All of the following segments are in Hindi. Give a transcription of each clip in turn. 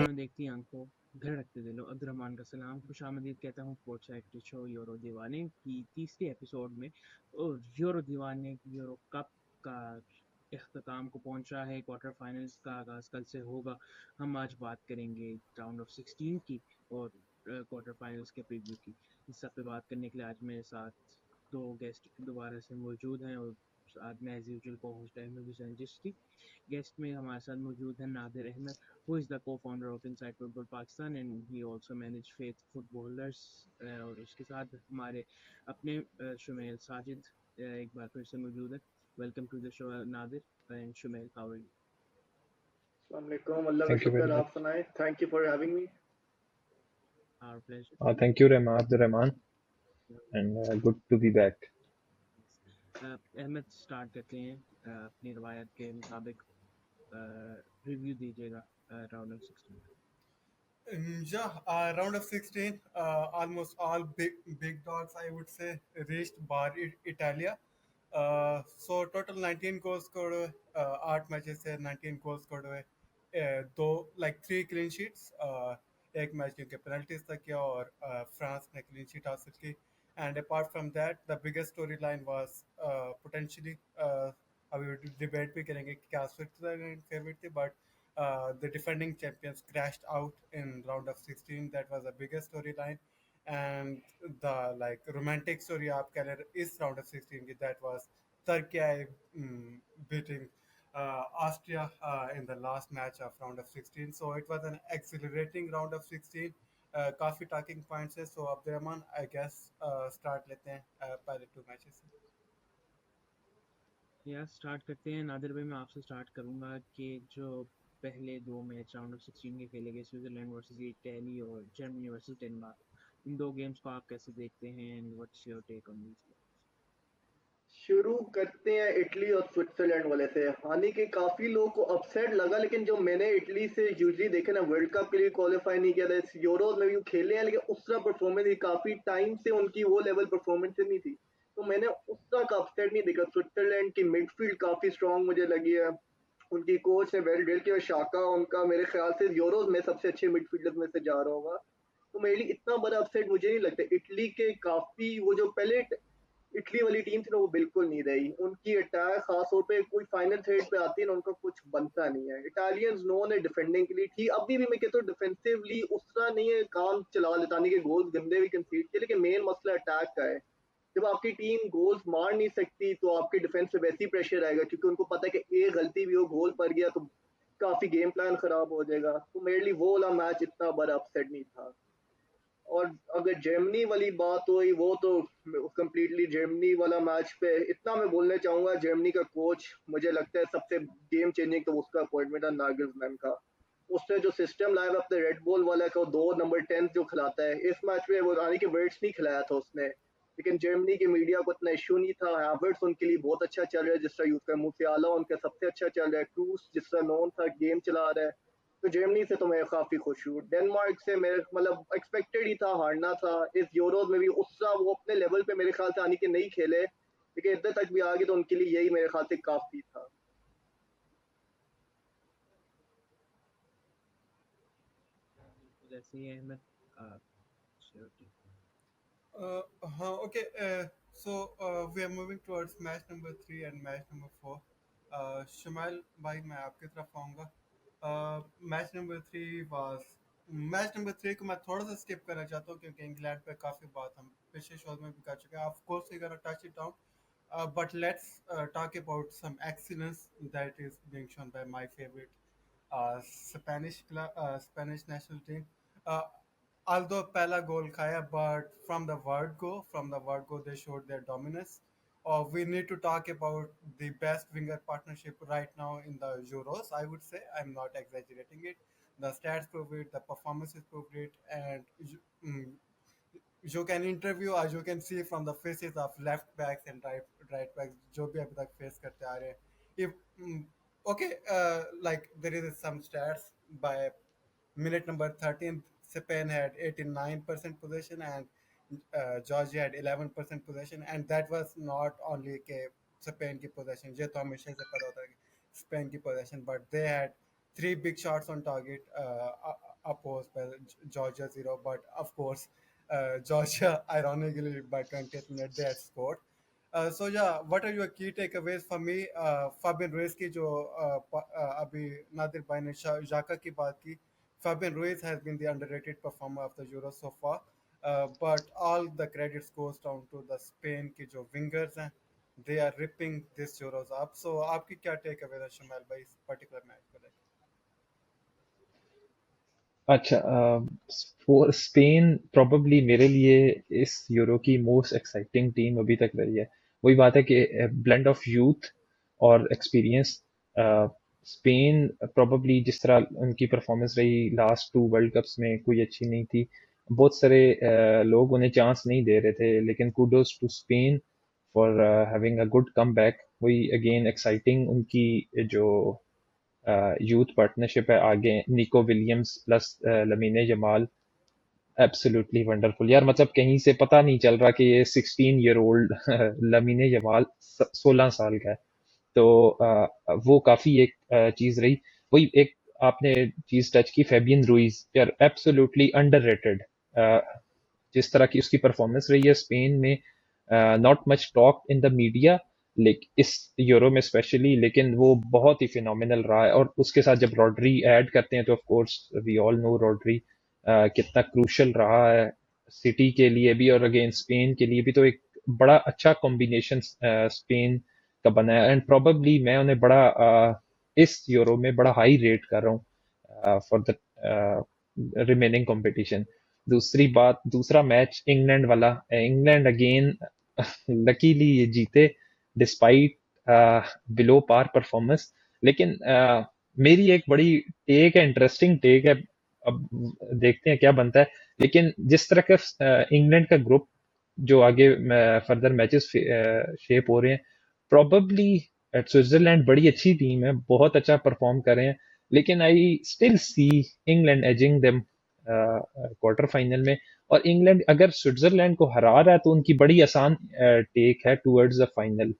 में देखती आंखों घर रखते दिलो अब्दुर्रहमान का सलाम खुशामदीद कहता हूँ स्पोर्ट्स एक्टर शो यूरो दीवाने की तीसरी एपिसोड में। और यूरो दीवाने यूरो कप का इख्तिताम को पहुंच रहा है। क्वार्टर फाइनल्स का आगाज कल से होगा। हम आज बात करेंगे राउंड ऑफ 16 की और क्वार्टर फाइनल्स के प्रीव्यू की। इस सब पे बात करने के लिए आज मेरे साथ दो गेस्ट दोबारा से मौजूद हैं और साथ में एज यूजुअल को होस्ट अहमद हुसैन चिश्ती। गेस्ट में हमारे साथ मौजूद है Nadir Ahmad, who is the co-founder of Inside Football Pakistan and he also manage Faith Footballers। और उसके साथ हमारे अपने शुमेल साजिद एक बार फिर से मौजूद है। Welcome to the show Nadir and Shumail, how are you? Assalamualaikum, Allah का Thank you very शुक्र much. आप सुनाएं. Thank you for having me. Our pleasure. Thank you, Abdurrahman, and good to be back. Ahmed start करते हैं। अपनी रवायत के मुताबिक रिव्यू दीजिएगा round of 16। Round of 16, almost all big dogs, I would say, reached bar Italia. So total 19 goals scored हुए, 8 मैचेस से 19 goals scored हुए, दो like 3 clean sheets, एक मैच क्योंकि penalties तक किया और फ्रांस ने clean sheet हासिल की. And apart from that, the biggest storyline was potentially अभी डिबेट भी करेंगे कि क्या स्विट्जरलैंड फेवरेट थी, but the defending champions crashed out in round of 16. That was the biggest storyline, and the like romantic story आप कह रहे इस round of 16 की, that was Turkey beating Austria in the last match of round of 16. So it was an exhilarating round of 16. काफी talking points है. So Abdurrahman, I guess start लेते हैं पहले 2 matches से. या स्टार्ट करते हैं। नादिर भाई, मैं आपसे स्टार्ट करूंगा कि जो पहले दो मैच राउंड ऑफ 16 के खेले गए, स्विट्जरलैंड वर्सेस इटली और जर्मनी वर्सेस डेनमार्क, इन दो गेम्स को आप कैसे देखते हैं and what's your take on these? शुरू करते हैं इटली और स्विट्जरलैंड वाले से। हानि के काफी लोगों को अपसेट लगा, लेकिन जो मैंने इटली से यूजली देखे ना, वर्ल्ड कप के लिए क्वालिफाई नहीं किया था, इस यूरोज में भी वो खेले हैं, लेकिन उस तरह परफॉर्मेंस ही काफी टाइम से उनकी वो लेवल परफॉर्मेंस नहीं थी, तो मैंने उस तरह का अपसेट नहीं देखा। स्विट्जरलैंड की मिडफील्ड काफी स्ट्रांग मुझे लगी है। उनकी कोच ने वेल डेल किया, शाका उनका मेरे ख्याल से यूरोज में सबसे अच्छे मिडफील्डर में से जा रहा होगा, तो मेरे लिए इतना बड़ा अपसेट मुझे नहीं लगता। इटली के काफी वो जो पहले इटली वाली टीम थी ना, वो बिल्कुल नहीं रही। उनकी अटैक खास तौर पे कोई फाइनल थ्रेड पे आती है ना, उनका कुछ बनता नहीं है। इटालियंस नोन है डिफेंडिंग के लिए, ठीक अभी भी मैं कहता हूँ डिफेंसिवली उस तरह नहीं है, काम चला लेता नहीं कि गोल्स गंदे भी कंसीड किए, लेकिन मेन मसला अटैक का है। जब आपकी टीम गोल्स मार नहीं सकती तो आपके डिफेंस पे वैसे ही प्रेशर आएगा, क्योंकि उनको पता है कि एक गलती भी हो, गोल पड़ गया तो काफी गेम प्लान खराब हो जाएगा। तो मेरे लिए वो वाला मैच इतना बड़ा अपसेट नहीं था। और अगर जर्मनी वाली बात हुई, वो तो कम्प्लीटली जर्मनी वाला मैच पे इतना मैं बोलना चाहूंगा, जर्मनी का कोच मुझे लगता है सबसे गेम चेंजिंग तो उसका अपॉइंटमेंट है नागलसमैन का। उसने जो सिस्टम लाया अपने रेड बॉल वाला का, 2 नंबर 10 जो खिलाता है, इस मैच में वो आने के वर्ड्स नहीं खिलाया था उसने, लेकिन जर्मनी के मीडिया को इतना इशू नहीं था। हैवर्ट्स उनके लिए बहुत अच्छा चल रहा है जिस तरह यूज कर, मूसियाला उनका सबसे अच्छा चल रहा है, क्रूस जिस तरह नॉन था गेम चला रहा है। तो जर्मनी से तो मैं काफी खुश हूँ। डेनमार्क से मेरे मतलब एक्सपेक्टेड ही था, हारना था। इस यूरोज में भी उस तरह वो अपने लेवल पे मेरे ख्याल से आने के नहीं खेले, लेकिन इधर तक भी आ गए, तो उनके लिए यही मेरे ख्याल से काफी था। जैसे ही Ahmad Okay. So we are moving towards match number 3 and match number 4. Shamail भाई, मैं आपकी तरफ आऊँगा. Match number 3 was match number 3 को मैं थोड़ा सा स्किप करना चाहता हूँ क्योंकि इंग्लैंड पे काफ़ी बात हम पिछले शो में भी कर चुके हैं. Of course we gonna touch it down, but let's talk about some excellence that is being shown by my favorite Spanish national team. Uh, Although Pella goal khaya, but from the word go, they showed their dominance. We need to talk about the best winger partnership right now in the Euros. I would say, I'm not exaggerating it. The stats prove it, the performances prove it, and you can interview or you can see from the faces of left backs and right backs जो भी अभी तक face करते आ रहे हैं. If okay, like there is some stats by minute number 13, Spain had 89% possession and Georgia had 11% possession, and that was not only Spain की पोजीशन, ये तो हमेशा से पता होता है कि स्पेन की position, but they had 3 big shots on target, opposed by Georgia 0, but of course Georgia ironically by 20th minute they had scored. So yeah, what are your key takeaways for me? Fabian Ruiz की जो अभी नादिर भाई ने जाका की बात की, Fabian Ruiz has been the underrated performer of the Euro so far, but all the credits goes down to the Spain की जो wingers हैं, they are ripping this Euros up. So आपकी क्या takeaway है शमाल भाई इस particular match को लेकर? अच्छा, स्पेन प्रोबेबली मेरे लिए इस यूरो की मोस्ट एक्साइटिंग टीम अभी तक रही है। वही बात है कि ब्लेंड ऑफ यूथ और एक्सपीरियंस। स्पेन प्रोबेबली जिस तरह उनकी परफॉर्मेंस रही लास्ट 2 वर्ल्ड कप्स में कोई अच्छी नहीं थी। बहुत सारे लोग उन्हें चांस नहीं दे रहे थे, लेकिन kudos to Spain for having a good comeback. वही अगेन एक्साइटिंग उनकी जो यूथ पार्टनरशिप है आगे, Nico Williams plus Lamine Yamal, absolutely wonderful यार। मतलब कहीं से पता नहीं चल रहा कि ये 16 ईयर ओल्ड लमीने जमाल 16 साल का है। तो वो काफी एक चीज रही। वही एक आपने चीज टच की, फेबियन रुइज यार, एब्सोल्युटली अंडररेटेड। जिस तरह की उसकी परफॉर्मेंस रही है स्पेन में, not much talk in the media इस यूरो में स्पेशली, लेकिन वो बहुत ही फिनोमिनल रहा है। और उसके साथ जब रॉड्री ऐड करते हैं तो of course we all know Rodri कितना क्रूशल रहा है सिटी के लिए भी और अगेन स्पेन के लिए भी। तो एक बड़ा अच्छा कॉम्बिनेशन स्पेन का बना है, एंड प्रोबेबली मैं उन्हें बड़ा इस यूरो में बड़ा हाई रेट कर रहा हूँ फॉर द रिमेनिंग कंपटीशन। दूसरी बात, दूसरा मैच इंग्लैंड वाला, इंग्लैंड अगेन लकीली ये जीते डिस्पाइट बिलो पार परफॉर्मेंस। लेकिन मेरी एक बड़ी टेक है, इंटरेस्टिंग टेक है, अब देखते हैं क्या बनता है। लेकिन जिस तरह का इंग्लैंड का ग्रुप जो आगे फर्दर मैचेस शेप हो रहे हैं, प्रोबेबली स्विट्जरलैंड बड़ी अच्छी टीम है, बहुत अच्छा परफॉर्म कर रहे हैं, लेकिन I still see England edging them quarter final में। और इंग्लैंड अगर स्विट्जरलैंड को हरा रहा है तो उनकी बड़ी आसान टेक है टुवर्ड्स द फाइनल।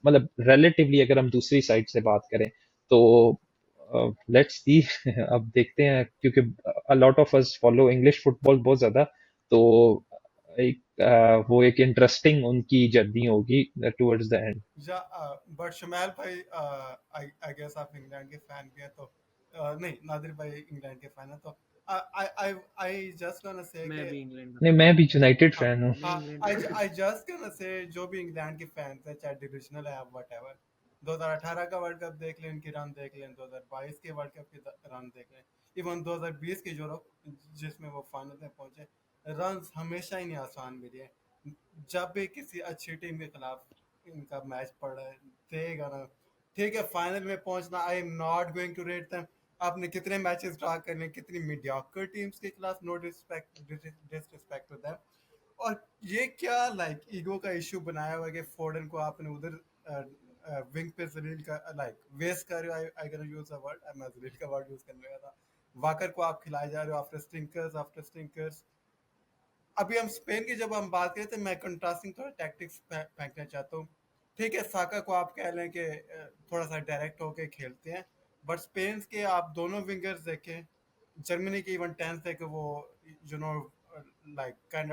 मतलब रिलेटिवली अगर हम दूसरी साइड से बात करें तो लेट्स सी अब देखते हैं, क्योंकि a lot of us follow English football बहुत ज्यादा। तो एक वो एक इंटरेस्टिंग उनकी जर्नी होगी टुवर्ड्स द एंड। बट शमाल भाई, आई गेस आप इंग्लैंड के फैन भी हैं, तो नहीं नादिर भाई इंग्लैंड के फैन है, तो आई आई आई जस्ट गोना से मैं कि भी इंग्लैंड का नहीं, फैन मैं हूँ। भी यूनाइटेड हाँ फैन हूँ। मैं हाँ, इंग्लैंड का fan I just gonna say जो भी इंग्लैंड के फैंस हैं, चाहे डिविजनल है वट एवर, 2018 का वर्ल्ड कप देख लें, इनकी रन देख लें, 2022 के वर्ल्ड कप की रन देख लें, इवन 2020 के यूरो जिसमें वो फाइनल में पहुंचे, रन हमेशा ही नहीं आसान मिले हैं। जब भी किसी अच्छी टीम के खिलाफ इनका मैच पड़ रहा है, देगा ना, ठीक है फाइनल में पहुंचना, I am not going to rate them. आपने कितने मैचेस ड्रा करने, कितनी मीडियोकर टीम्स के खिलाफ, नो डिसरिस्पेक्ट टू देम। और ये क्या लाइक ईगो का इशू बनाया हुआ है कि फोर्डन को आपने उधर विंग पे जलील का लाइक वेस्ट कर रहे हो, I can use a word, मैं जलील का वर्ड यूज करने लगा था, वाकर को आप खिलाए जा रहे हो आफ्टर स्टिंकर्स। अभी हम स्पेन की जब हम बात करें तो मैं कंट्रास्टिंग थोड़ा टैक्टिक्स फेंकना चाहता हूँ। ठीक है साका को आप कह लें कि थोड़ा सा डायरेक्ट होके खेलते हैं, बट स्पेन के आप दोनों विंगर्स देखें, जर्मनी की इवन टेंस है कि वो you know like kind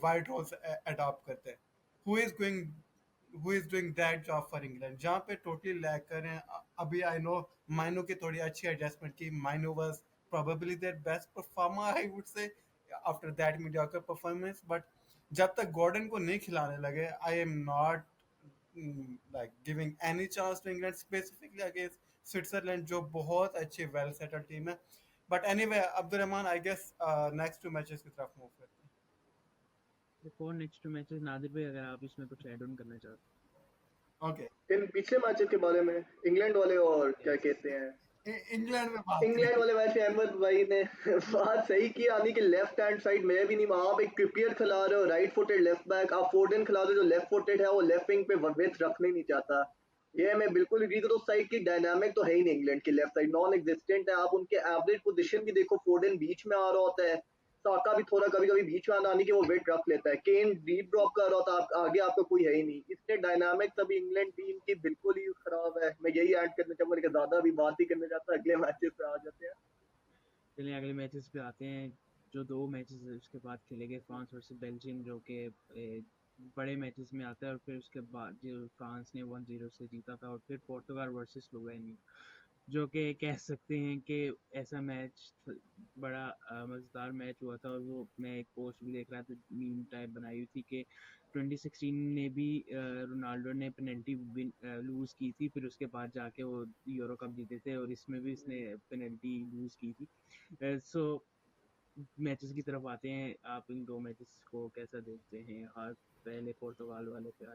wide roles adopt करते हैं। Who is going who is doing that job for England, जहाँ पे टोटली लैग कर रहे हैं। अभी आई नो माइनो की थोड़ी अच्छी एडजस्टमेंट की, माइनो was probably their best performer I would say after that mediocre performance, but जब तक गॉर्डन को नहीं खिलाने लगे, आई am not like giving any chance to England specifically against Switzerland जो बहुत अच्छी well settled टीम है। But anyway, Abdul Rahman I guess next 2 matches की तरफ मूव करते हैं। Before next two matches, Nadir भाई अगर आप इसमें कुछ ऐड ऑन करना चाहते Okay, इन पिछले मैचेस के बारे में, इंग्लैंड वाले और हैं। क्या यस। कहते हैं। इंग्लैंड में बात इंग्लैंड करें। वाले मैच में अहमद भाई ने बात सही की, यानी कि लेफ्ट हैंड साइड में भी नहीं, आप एक क्रिपियर खिला रहे हो राइट फुटेड लेफ्ट बैक, आप फोर्डन खिला रहे हो जो लेफ्ट फुटेड है, वो लेफ्ट विंग पे विथ रखने नहीं चाहता। ये मैं बिल्कुल एग्री करता हूँ। साइड की डायनामिक तो है ही नहीं, इंग्लैंड की लेफ्ट साइड नॉन एग्जिस्टेंट है। आप उनके एवरेज पोजीशन भी देखो, फोर्डन बीच में आ रहा होता है, साका भी थोड़ा कभी कभी बीच में आने की वो वेट रख लेता है, केन डीप ड्रॉप कर रहा था, आगे आपका कोई है ही नहीं, इसलिए डायनामिक्स अभी इंग्लैंड टीम की बिल्कुल ही खराब है। मैं यही ऐड करना चाहूंगा, लेकिन ज्यादा अभी बात ही करना चाहता, अगले मैचेस पे आ जाते हैं। चलिए अगले मैचेस पे आते हैं। जो दो मैचेस उसके बाद खेले गए, फ्रांस वर्सेस बेल्जियम, जो कि बड़े मैचेस में आता है, और फिर उसके बाद जो फ्रांस ने 1-0 से जीता था, और फिर पुर्तगाल वर्सेस स्लोवेनिया, जो कि कह सकते हैं कि ऐसा मैच बड़ा मज़ेदार मैच हुआ था। और वो मैं एक पोस्ट भी देख रहा था, मीम टाइप बनाई हुई थी कि 2016 में भी रोनाल्डो ने पेनल्टी लूज़ की थी, फिर उसके बाद जाके वो यूरो कप जीते थे, और इसमें भी इसने पेनल्टी लूज़ की थी। सो मैचेस की तरफ आते हैं, आप इन दो मैचेस को कैसा देखते हैं? और पहले पुर्तगाल वाले पे आ।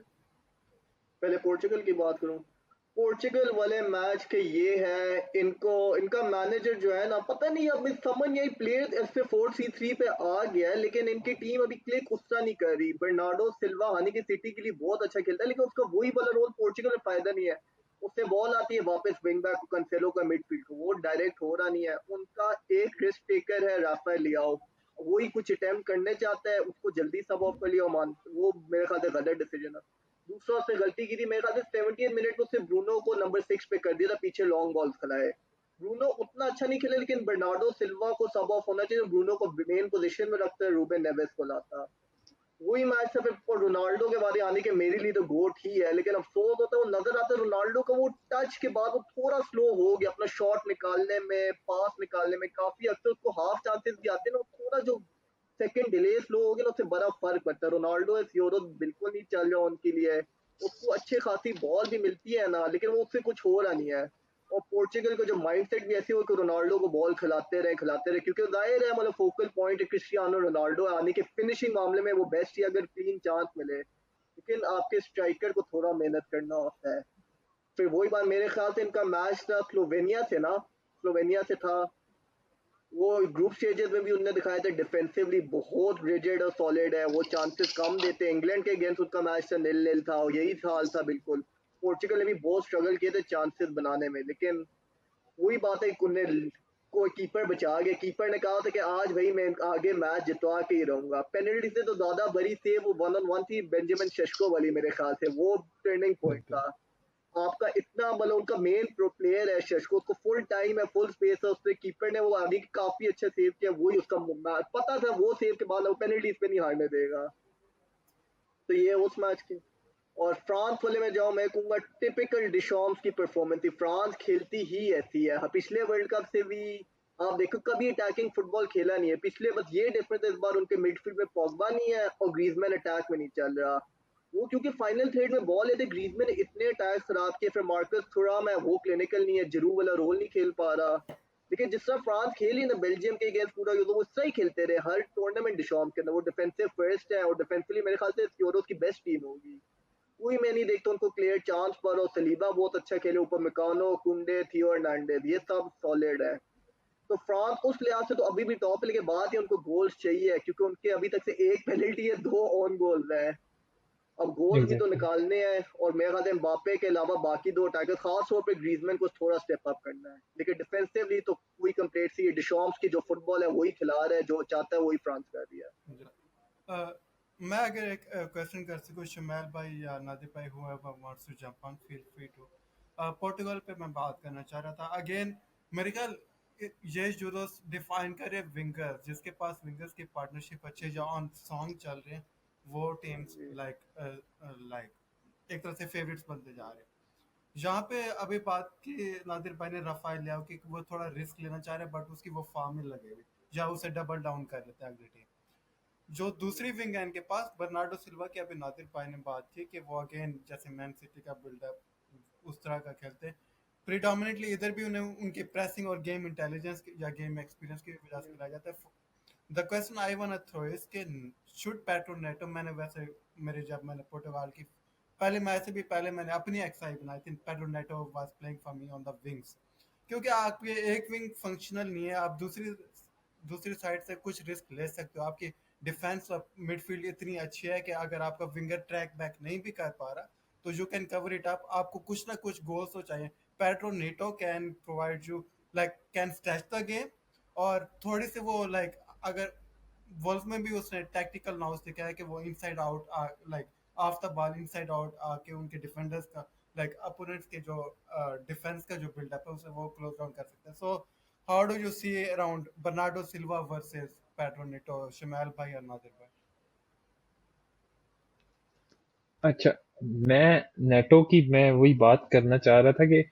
पहले पोर्चुगल की बात करूं, पोर्चुगल वाले मैच के ये है, इनको इनका मैनेजर जो है ना, पता नहीं अब समझ नहीं, प्लेयर ऐसे 4-3-3 पे आ गया है, लेकिन इनकी टीम अभी क्लिक उसका नहीं कर रही। बर्नार्डो सिल्वा हानि की सिटी के लिए बहुत अच्छा खेलता है, लेकिन उसका वही वाला रोल पोर्चुगल में फायदा नहीं है। उससे बॉल आती है वापस विंग बैक को, कंसेलो का मिडफील्ड को, वो डायरेक्ट हो रहा नहीं है। उनका एक रिस्क टेकर है राफेल लियाओ, वही कुछ अटेम्प्ट करने चाहता है, उसको जल्दी सब ऑफ कर लिया, मान वो मेरे ख्याल से गलत डिसीजन है। दूसरा उसने गलती की थी मेरे ख्याल से 70 मिनट में, उसने ब्रूनो को नंबर 6 पे कर दिया था, पीछे लॉन्ग बॉल्स खिलाए। ब्रूनो उतना अच्छा नहीं खेला, लेकिन बर्नार्डो सिल्वा को सब ऑफ होना चाहिए, ब्रूनो को मेन पोजीशन में रखता है, रूबेन नेवेस को लाता। वही मैच था फिर। और रोनाल्डो के बारे आने के, मेरे लिए तो गोट ही है, लेकिन अफसोस होता है वो नजर आता है रोनाल्डो का वो टच के बाद वो थोड़ा स्लो हो गया अपना शॉट निकालने में, पास निकालने में। काफी अक्सर उसको हाफ चांसेस भी आते हैं ना, वो थोड़ा जो सेकंड डिले स्लो हो गया ना, उससे बड़ा फर्क पड़ता है। रोनाल्डो इस यूरो बिल्कुल नहीं चल रहा उनके लिए, उसको अच्छी खासी बॉल भी मिलती है ना, लेकिन वो उससे कुछ हो रहा नहीं है। और पोर्चुगल का जो माइंडसेट भी ऐसे हो कि रोनाल्डो को बॉल खिलाते रहे, क्योंकि जाहिर है मतलब फोकल पॉइंट क्रिस्टियानो रोनाल्डो आने के फिनिशिंग मामले में वो बेस्ट ही, अगर क्लीन चांस मिले, लेकिन आपके स्ट्राइकर को थोड़ा मेहनत करना होता है। फिर वही बात, मेरे ख्याल से इनका मैच था स्लोवेनिया से ना, स्लोवेनिया से था। वो ग्रुप स्टेजेस में भी उन्होंने दिखाया था डिफेंसिवली बहुत रिजिड और सॉलिड है, वो चांसेस कम देते हैं। इंग्लैंड के अगेंस्ट उसका मैच था 0-0 था, और यही हाल था बिल्कुल। पोर्चुगल ने भी बहुत स्ट्रगल किए थे चांसेस बनाने में, लेकिन वही बात है कि उन्हें कोई कीपर बचा गया। कीपर ने कहा था कि आज भाई मैं आगे मैच जितवा के ही रहूंगा। पेनल्टी से तो ज्यादा बड़ी सेव वो 1-on-1 थी बेंजामिन शेशको वाली, मेरे ख्याल से वो टर्निंग पॉइंट बिल्कुल। था। आपका इतना मतलब उनका मेन प्रो प्लेयर है शेशको, उसको फुल टाइम है, फुल स्पेस है उसपे, कीपर ने वो आगे काफी अच्छा सेव किया, वही उसका पता था वो सेव के बाद वो पेनल्टी पे नहीं हारने देगा। तो ये उस मैच के। और फ्रांस वाले में जाओ, मैं कहूंगा टिपिकल डिशॉम्स की परफॉर्मेंस थी। फ्रांस खेलती ही ऐसी है, हाँ, पिछले वर्ल्ड कप से भी आप देखो कभी अटैकिंग फुटबॉल खेला नहीं है पिछले, बस ये डिफरेंस है इस बार उनके मिडफील्ड में पॉगबा नहीं है और ग्रीजमैन अटैक में नहीं चल रहा। वो क्योंकि फाइनल थर्ड में बॉल लेते, ग्रीजमैन ने इतने अटैक खराब किए, फिर मार्कस थुराम है वो क्लिनिकल नहीं है, जरू वाला रोल नहीं खेल पा रहा। लेकिन जिस तरह फ्रांस खेली ना बेल्जियम के अगेंस्ट पूरा यूरो, वो सही खेलते रहे हर टूर्नामेंट डिशॉम के अंदर, वो डिफेंसिव फर्स्ट है, और डिफेंसिवली मेरे ख्याल से यूरो की बेस्ट टीम होगी। कोई मैं नहीं देखता उनको क्लियर चांस पर, और सलीबा बहुत अच्छा खेले, ऊपर मिकानो, कुंडे, थियो हर्नांडेज, ये सब सॉलिड है। तो फ्रांस उस लिहाज से तो अभी भी टॉप है, लेकिन बात है उनको गोल्स चाहिए, क्योंकि उनके अभी तक से एक पेनल्टी है, दो ऑन गोल्स है। अब गोल्स भी तो एग्जैक्टली। निकालने हैं, और मेरे ख्याल से एम्बापे के अलावा बाकी दो अटैकर, खास तौर पे ग्रीजमैन को थोड़ा स्टेप अप करना है। लेकिन डिफेंसिवली तो पूरी कंप्लीट सी डिशॉम्स की जो फुटबॉल है वही खिला रहा है, जो चाहता है वही फ्रांस कर रही है। Uh, मैं अगर एक क्वेश्चन कर सकूँ शमैल भाई या नादिर भाई, whoever wants to jump on, feel free to। Portugal पे मैं बात करना चाह रहा था अगेन। मेरे ख्याल ये जो डिफाइन करे विंगर, जिसके पास विंगर्स की पार्टनरशिप अच्छे जो ऑन सॉन्ग चल रहे हैं, वो टीम्स लाइक लाइक एक तरह से फेवरेट्स बनते जा रहे हैं। यहाँ पे अभी बात की नादिर भाई ने रफाइल लिया कि वो थोड़ा रिस्क लेना चाह रहे हैं, बट उसकी वो फॉर्म में लगे हुए, या उसे डबल डाउन कर लेते हैं अगली टीम। जो दूसरी विंग है इनके पास बर्नार्डो सिल्वा की, अभी नादिर भाई ने बात की कि वो अगेन जैसे मैन सिटी का बिल्डअप उस तरह का खेलते हैं। प्रिडोमिनेटली इधर भी उन्हें उनके प्रेसिंग और गेम इंटेलिजेंस या गेम एक्सपीरियंस की वजह से खिलाया जाता है। The question I want to throw is कि शुड पेट्रो नेटो, मैंने वैसे मेरे जब मैंने पुर्तगाल की पहले मैच से भी पहले मैंने अपनी एक्सरसाइज बनाई थी, petro NATO was playing for me on the wings. क्योंकि आपके एक विंग फंक्शनल नहीं है, आप दूसरी दूसरी साइड से कुछ रिस्क ले सकते हो। आपकी डिफेंस और मिडफील्ड इतनी अच्छी है कि अगर आपका विंगर ट्रैक बैक नहीं भी कर पा रहा, तो you can cover it up. आपको कुछ ना कुछ गोल्स तो चाहिए। Petro NATO can provide you, like can stretch the game, और थोड़ी सी वो लाइक अगर वुल्फ में भी उसने टैक्टिकल नॉलेज दिखाया है कि वो inside out like of the ball inside out आके उनके डिफेंडर्स का लाइक अपोनेंट्स के जो डिफेंस का जो बिल्डअप है उसे वो क्लोज डाउन कर सकते हैं. So how do you see around Bernardo Silva versus Pedro Neto, Shamal भाई और नादिर भाई? अच्छा, मैं नेटो की मैं वही बात करना चाह रहा था कि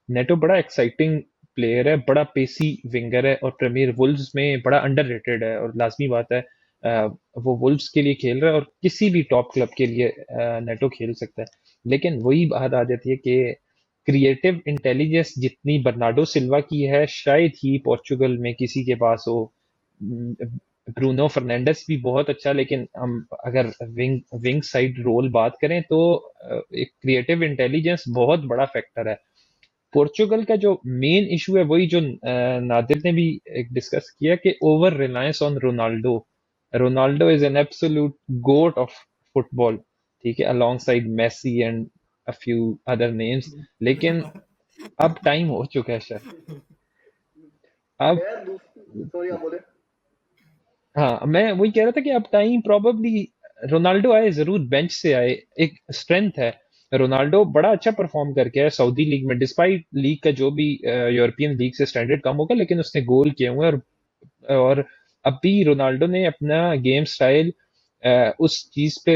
नेटो बड़ा एक्साइटिंग प्लेयर है, बड़ा पेसी विंगर है और प्रीमियर वुल्व्स में बड़ा अंडररेटेड है और लाजमी बात है वो वुल्व्स के लिए खेल रहा है और किसी भी टॉप क्लब के लिए नेटो खेल सकता है। लेकिन वही बात आ जाती है कि क्रिएटिव इंटेलिजेंस जितनी बर्नार्डो सिल्वा की है शायद ही पोर्चुगल में किसी के पास हो। ब्रूनो फर्नांडिस भी बहुत अच्छा, लेकिन हम अगर विंग विंग साइड रोल बात करें तो एक क्रिएटिव इंटेलिजेंस बहुत बड़ा फैक्टर है। पोर्चुगल का जो मेन इशू है वही जो नादिर ने भी एक डिस्कस किया कि over reliance on Ronaldo. Ronaldo is an absolute GOAT of football, ठीक है, alongside Messi and a few other names. लेकिन अब टाइम हो चुका है सर। अब मैं दूसरी सॉरी आप बोले। हाँ, मैं वही कह रहा था कि अब टाइम प्रॉबली रोनाल्डो आए, जरूर बेंच से आए, एक स्ट्रेंथ है। रोनाल्डो बड़ा अच्छा परफॉर्म करके आया सऊदी लीग में, डिस्पाइट लीग का जो भी यूरोपियन लीग से स्टैंडर्ड कम होगा, लेकिन उसने गोल किए हुए हैं। और अभी रोनाल्डो ने अपना गेम स्टाइल उस चीज पे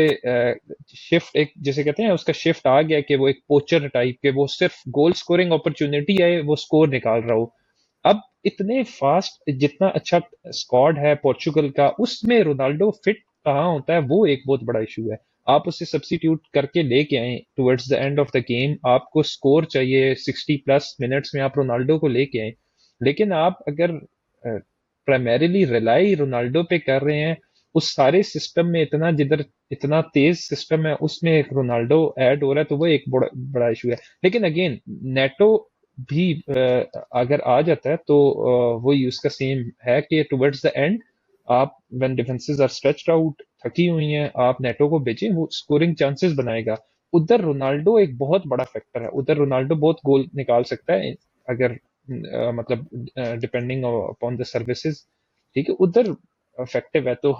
शिफ्ट, एक जैसे कहते हैं उसका शिफ्ट आ गया कि वो एक पोचर टाइप के, वो सिर्फ गोल स्कोरिंग अपॉर्चुनिटी आए वो स्कोर निकाल रहा हो। अब इतने फास्ट, जितना अच्छा स्क्वाड है पोर्चुगल का, उसमें रोनाल्डो फिट कहाँ होता है, वो एक बहुत बड़ा इशू है। आप उसे सब्स्टिट्यूट करके लेके आए towards the end of the game, आपको स्कोर चाहिए 60+ मिनट्स में, आप रोनाल्डो को लेके आए। लेकिन आप अगर प्राइमरीली रिलाई रोनाल्डो पे कर रहे हैं, उस सारे सिस्टम में इतना जिधर इतना तेज सिस्टम है उसमें एक रोनाल्डो ऐड हो रहा है, तो वो एक बड़ा बड़ा इशू है। लेकिन अगेन नेटो भी अगर आ जाता है तो वही उसका सेम है कि टुवर्ड्स द एंड आप when defences are stretched out, थकी हुई हैं, आप नेटो को भेजें, वो स्कोरिंग चांसेस बनाएगा। उधर रोनाल्डो एक बहुत बड़ा फैक्टर है, उधर रोनाल्डो बहुत गोल निकाल सकता है अगर मतलब डिपेंडिंग अपॉन द सर्विसेज, ठीक है, उधर इफेक्टिव है। तो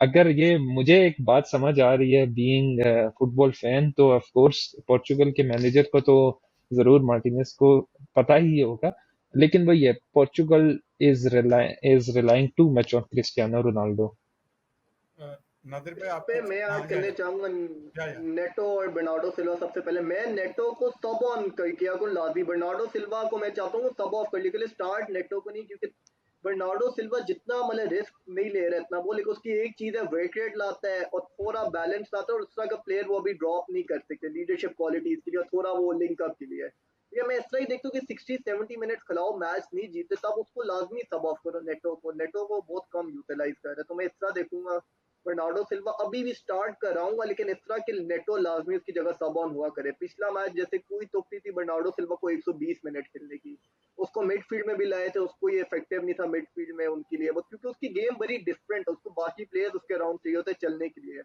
अगर ये मुझे एक बात समझ आ रही है बीइंग फुटबॉल फैन, तो ऑफ कोर्स पोर्चुगल के मैनेजर को तो जरूर मार्टिनेज को पता ही होगा। लेकिन वही है, Portugal is relying too much on Cristiano Ronaldo. Nadir भाई इस आप पे कुछ, मैं हाँ ऐड या करने या चाहूंगा या या नेटो और बर्नार्डो सिल्वा। सबसे पहले मैं नेटो को सब ऑन कर किया को लादी, बर्नार्डो सिल्वा को मैं चाहता हूँ सब ऑफ कर लिया, के लिए स्टार्ट नेटो को नहीं, क्योंकि बर्नार्डो सिल्वा जितना मतलब रिस्क नहीं ले रहा है इतना वो, लेकिन उसकी एक चीज है वेट रेट लाता है और थोड़ा बैलेंस लाता है, और उस तरह का प्लेयर वो अभी ड्रॉप नहीं कर सकते लीडरशिप क्वालिटीज के लिए और थोड़ा वो लिंक अप के लिए। ये मैं इस तरह ही देखता हूँ कि 60-70 मिनट खिलाओ, मैच नहीं जीते तब उसको लाजमी सब ऑफ करो। नेटो को बहुत कम यूटिलाइज कर रहा है, तो मैं इस तरह देखूंगा। बर्नार्डो सिल्वा अभी भी स्टार्ट कर रहा हूँ, लेकिन इस तरह के नेटो लाजमी उसकी जगह सब ऑन हुआ करे। पिछला मैच जैसे कोई तोकती थी बर्नार्डो सिल्वा को 120 मिनट खेलने की, उसको मिडफील्ड में भी लाए थे, उसको ये इफेक्टिव नहीं था मिडफील्ड में उनके लिए वो, क्योंकि उसकी गेम बड़ी डिफरेंट है, उसको बाकी प्लेयर्स उसके अराउंड चाहिए होते चलने के लिए।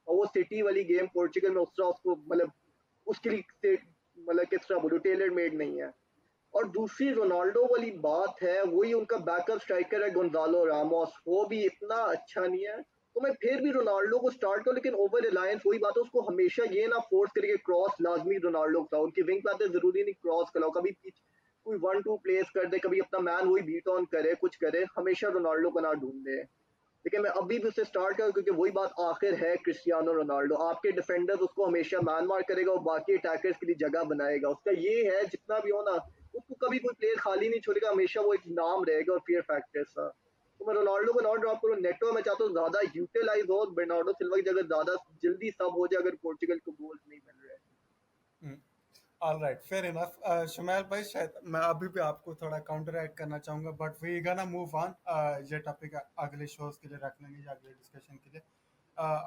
और वो सिटी वाली गेम पोर्चुगल में उस तरह उसको मतलब उसके लिए मतलब किस तरह बोलूं टेलर मेड नहीं है। और दूसरी रोनाल्डो वाली बात है, वही उनका बैकअप स्ट्राइकर है गोंजालो रामोस, वो भी इतना अच्छा नहीं है। तो मैं फिर भी रोनाल्डो को स्टार्ट करूं, लेकिन ओवर रिलायंस वही बात है, उसको हमेशा ये ना फोर्स करके क्रॉस लाजमी रोनाल्डो का, उनकी विंग पे आते जरूरी नहीं क्रॉस कराओ, कभी कोई 1-2 प्लेस कर दे, कभी अपना मैन वही बीट ऑन करे, कुछ करे, हमेशा रोनाल्डो को ना ढूंढे। लेकिन मैं अभी भी उसे स्टार्ट करूँ, क्योंकि वही बात आखिर है क्रिस्टियानो रोनाल्डो, आपके डिफेंडर्स उसको हमेशा मैन मार करेगा और बाकी अटैकर्स के लिए जगह बनाएगा, उसका ये है जितना भी हो ना, उसको कभी कोई प्लेयर खाली नहीं छोड़ेगा, हमेशा वो एक नाम रहेगा और फियर फैक्टर सा। तो मैं रोनाल्डो को नॉट ड्रॉप करूँ, नेटो मैं चाहता हूँ ज्यादा यूटिलाइज हो, बर्नार्डो सिल्वा की जगह ज्यादा जल्दी सब हो जाए अगर पोर्चुगल को गोल्स नहीं मिल रहे। All right, fair enough. Shamal भाई शायद मैं अभी भी आपको थोड़ा काउंटर ऐड करना चाहूंगा, but we gonna move on. ये टॉपिक अगले शोज के लिए रख लेंगे या अगले डिस्कशन के लिए।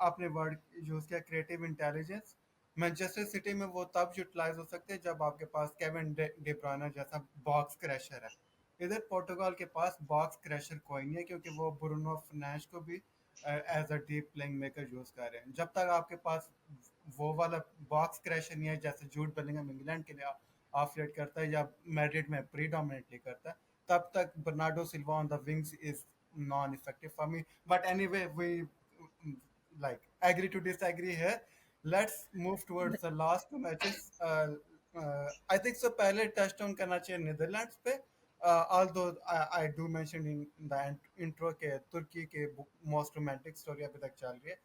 आपने वर्ड यूज किया क्रिएटिव इंटेलिजेंस। मैनचेस्टर सिटी में वो तब यूटिलाइज हो सकते हैं जब आपके पास केविन डे ब्रुयने जैसा बॉक्स क्रैशर है। इधर पोर्टुगाल के पास बॉक्स क्रैशर कोई नहीं है, क्योंकि वो ब्रूनो फर्नांडिस को भी as a deep playing maker use कर रहे हैं। जब तक आपके पास वो वाला बॉक्स क्रैशर नहीं है जैसे जूड बेलिंगम इंग्लैंड के लिए ऑफरेट करता है या मैड्रिड में प्रीडोमिनेटली करता है, तब तक Bernardo Silva on the wings is non-effective for me. But anyway, we mm, like agree to disagree here. Let's move towards the last two matches. I think so. पहले touchdown करना चाहिए Netherlands पे. Although I do mention in the intro के तुर्की के most romantic story अभी तक चल रही है.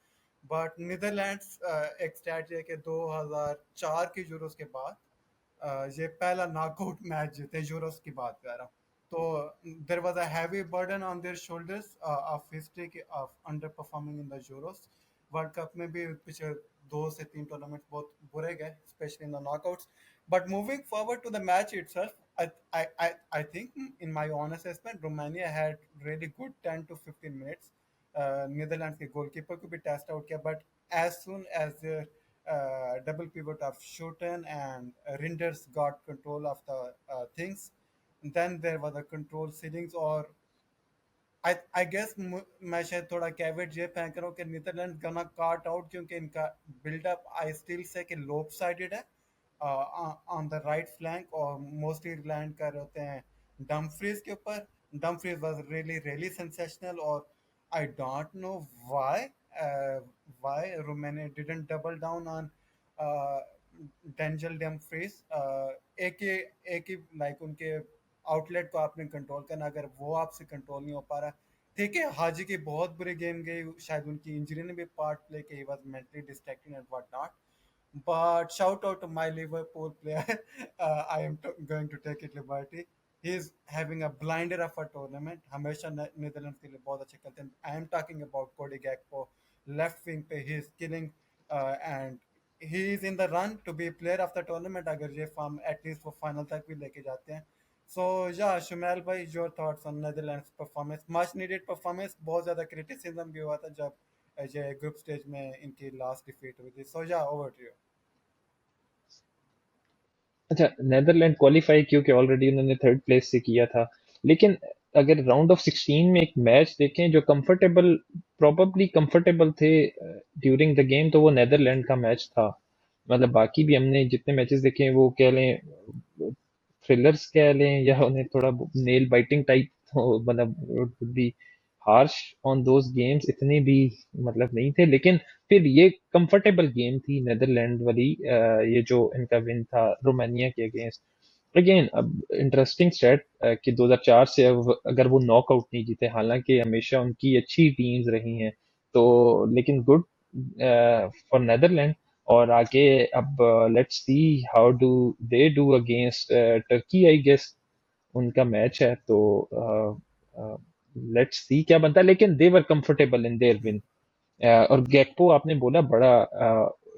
बट नीदरलैंड्स एक स्टैट है कि 2004 के यूरोस के बाद ये पहला नॉकआउट मैच जीते यूरोस की बात कर रहा हूँ तो there was a heavy burden on their shoulders of history of under performing in the Euros world cup में भी पिछले 2 से 3 टूर्नामेंट बहुत बुरे गए especially in the knockouts but moving forward to the match itself I think in my honest assessment Romania had really good 10 to 15 minutes Netherland के गोलकीपर को भी टेस्ट आउट किया but as soon as double pivot of Schouten and Rinders got control of the things. Then there was a control ceilings or I guess मैं शायद थोड़ा कैवेट ये फेंक रहा हूँ कि नीदरलैंड गना काट आउट क्योंकि इनका बिल्डअप आई स्टिल से कि लोप साइडेड है ऑन द राइट फ्लैंक और मोस्टली लैंड कर रहे होते हैं डम्फ्रीज के ऊपर Dumfries was really really sensational और I don't know why why Romania didn't double down on Denzel Dumfries एक ही लाइक उनके आउटलेट को आपने कंट्रोल करना अगर वो आपसे कंट्रोल नहीं हो पा रहा ठीक है हाजी की बहुत बुरी गेम गई शायद उनकी इंजरी ने भी पार्ट प्ले किया he was mentally distracted and what not but shout out to my Liverpool player. I am going to take it liberty. He is having a blinder of a tournament. हमेशा Netherlands के लिए बहुत अच्छे खेलते हैं. I am talking about Cody Gakpo, left wing पे he is killing and he is in the run to be player of the tournament अगर ये फॉर्म at least वो final तक भी लेके जाते हैं. So yeah, Shumail भाई, your thoughts on Netherlands performance? Much needed performance. बहुत ज़्यादा criticism भी हुआ था जब ये ग्रुप स्टेज में इनकी लास्ट डिफीट हुई थी. So yeah, over to you. अच्छा, नेदरलैंड क्वालिफाई क्योंकि ऑलरेडी उन्होंने थर्ड प्लेस से किया था, लेकिन अगर राउंड ऑफ 16 में एक मैच देखें जो कंफर्टेबल, प्रॉबली कंफर्टेबल थे ड्यूरिंग द गेम, तो वो नेदरलैंड का मैच था. मतलब बाकी भी हमने जितने मैचेस देखे हैं वो कह लें, थ्रिलर्स कह लें, या उन्हें थोड़ा नेल बाइटिंग टाइप, मतलब would be harsh on those games, इतने भी मतलब नहीं थे, लेकिन फिर ये कंफर्टेबल गेम थी नेदरलैंड वाली. ये जो इनका विन था रोमानिया के अगेंस्ट. अगेन अब इंटरेस्टिंग स्टेट कि 2004 से अब अगर वो नॉकआउट नहीं जीते, हालांकि हमेशा उनकी अच्छी टीम्स रही हैं, तो लेकिन गुड फॉर नेदरलैंड. और आगे अब let's see how do they do against Turkey. I guess उनका मैच है, तो लेट्स सी क्या बनता है, लेकिन they were comfortable in their win. और गैक्पो आपने बोला बड़ा,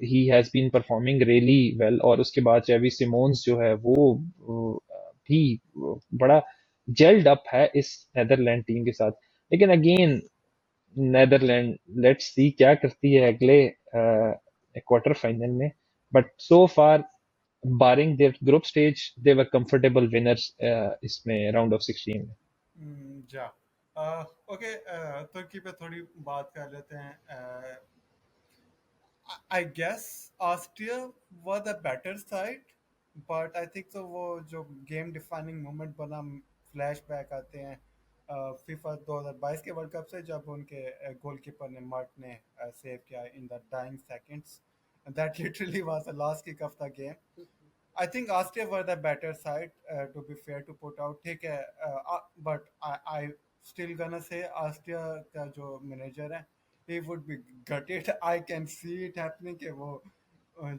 he has been performing really well, और उसके बाद चेवी सिमोन्स जो है वो भी बड़ा जेल्ड अप है इस नेदरलैंड टीम के साथ. लेकिन अगेन नेदरलैंड, लेट्स सी क्या करती है अगले क्वार्टर फाइनल में. But so far barring their group stage, they were comfortable winners इसमें राउंड ऑफ 16 में. जा ओके तुर्की पे थोड़ी बात कर लेते हैं I guess Austria was the better side but I think so वो जो गेम डिफाइनिंग मोमेंट बना फ्लैशबैक आते हैं फीफा 2022 के वर्ल्ड कप से जब उनके गोलकीपर ने मार्ट ने सेव किया in the dying seconds that literally was the last kick of the game I think Austria were the better side, to be fair to put out. ठीक है, but I still gonna say Austria का जो मैनेजर है, he would be gutted. I can see it happening कि वो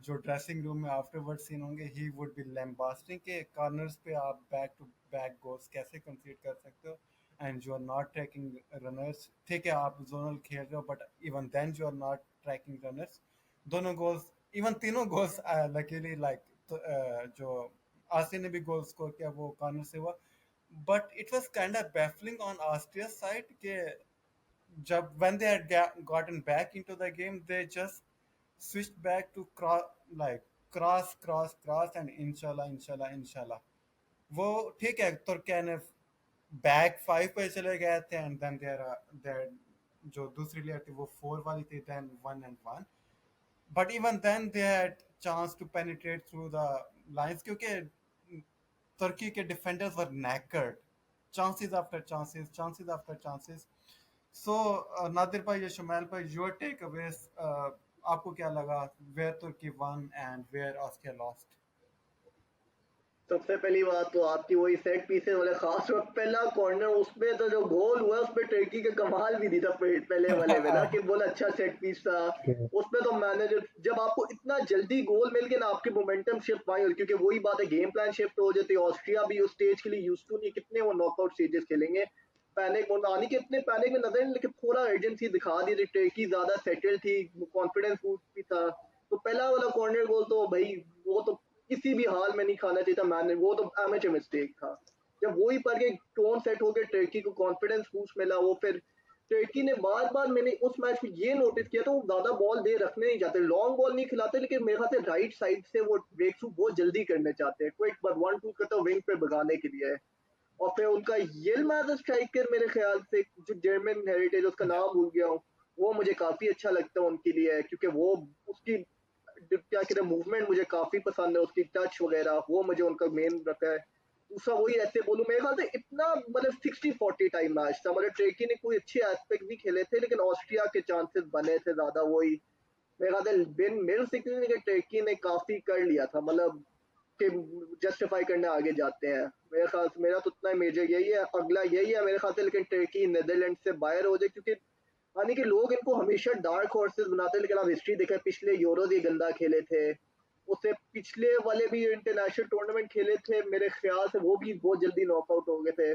जो ड्रेसिंग रूम में आफ्टरवर्ड सीन होंगे, he would be lambasting के कॉर्नर्स पे आप बैक टू बैक गोल्स कैसे कंसीड कर सकते हो and you are not tracking runners. ठीक है, आप जोनल खेल रहे हो but even then you are not tracking runners. दोनों गोल्स, इवन तीनों गोल्स लकीली लाइक तो जो आस्ट्रिया ने भी गोल स्कोर किया वो कॉर्नर से हुआ. But it was kind of baffling on Austria side के जब when they had gotten back into the game they just switched back to cross and inshallah. वो ठीक है, तुर्की ने बैक 5 पे चले गए थे एंड देन देयर जो दूसरी लेयर थी वो 4 वाली थी, then 1 and 1. But even then they had chance to penetrate through the lines क्योंकि तुर्की के डिफेंडर्स वर knackered. Chances after chances. सो नादिर भाई या शुमैल भाई, योर टेक अवेज, आपको क्या लगा where Turkey won and where Austria lost? सबसे पहली बात तो आपकी वही सेट पीसेस वाले, खास वक्त पहला कॉर्नर उसमें तो जो गोल हुआ उसमें टर्की का कमाल भी नहीं था पहले वाले में ना, कि बोला अच्छा सेट पीस था। उसमें तो मैनेजर, जब आपको इतना जल्दी गोल मिल गया ना, आपकी मोमेंटम शिफ्ट आई, क्योंकि वही बात है, गेम प्लान शिफ्ट हो जाती है। ऑस्ट्रिया भी उस स्टेज के लिए यूज टू नहीं, कितने वो नॉकआउट स्टेजेस खेलेंगे। पैनिक मोड आने के इतने पैनिक में नजर नहीं, लेकिन थोड़ा अर्जेंसी दिखा दी थी, टर्की ज्यादा सेटल थी, कॉन्फिडेंस बूस्ट भी था। तो पहला वाला कॉर्नर गोल तो भाई वो तो किसी भी हाल में नहीं खाना चाहिए था मैंने, वो तो एमेचर मिस्टेक था। जब वही पर के टोन सेट हो गया, टर्की को कॉन्फिडेंस बूस्ट मिला, वो फिर टर्की ने बार बार, मैंने उस मैच में ये नोटिस किया था, वो ज्यादा बॉल दे रखने नहीं चाहते, लॉन्ग बॉल नहीं खिलाते, लेकिन मेरे ख्याल से राइट साइड से वो ब्रेक थ्रू बहुत जल्दी करने चाहते हैं, क्विक बट वन टू करते विंग पे भगाने के लिए। और फिर उनका येलमाज स्ट्राइकर, मेरे ख्याल से जो जर्मन हेरिटेज, उसका नाम भूल गया हूँ, वो मुझे काफी अच्छा लगता है उनके लिए, क्योंकि वो उसकी क्या कहते हैं मूवमेंट मुझे काफी पसंद है, उसकी टच वगैरह, वो मुझे उनका मेन रखा है। दूसरा वही ऐसे बोलूं, मेरे ख्याल से इतना मतलब 60-40 टाइम मैच था, मतलब टर्की ने कोई अच्छे एस्पेक्ट भी खेले थे, लेकिन ऑस्ट्रिया के चांसेस बने थे ज्यादा। वही मेरे ख्याल से बिन मिल सकती थी कि टर्की ने काफी कर लिया था, मतलब कि जस्टिफाई करने आगे जाते हैं। मेरे ख्याल से मेरा तो उतना मेजर यही है, अगला यही है मेरे ख्याल से, लेकिन टर्की नीदरलैंड से बाहर हो जाए, क्योंकि यानी कि लोग इनको हमेशा डार्क हॉर्सेस बनाते हैं, लेकिन आप हिस्ट्री देखें, पिछले यूरोज ये गंदा खेले थे, उससे पिछले वाले भी इंटरनेशनल टूर्नामेंट खेले थे, मेरे ख्याल से वो भी बहुत जल्दी नॉकआउट हो गए थे।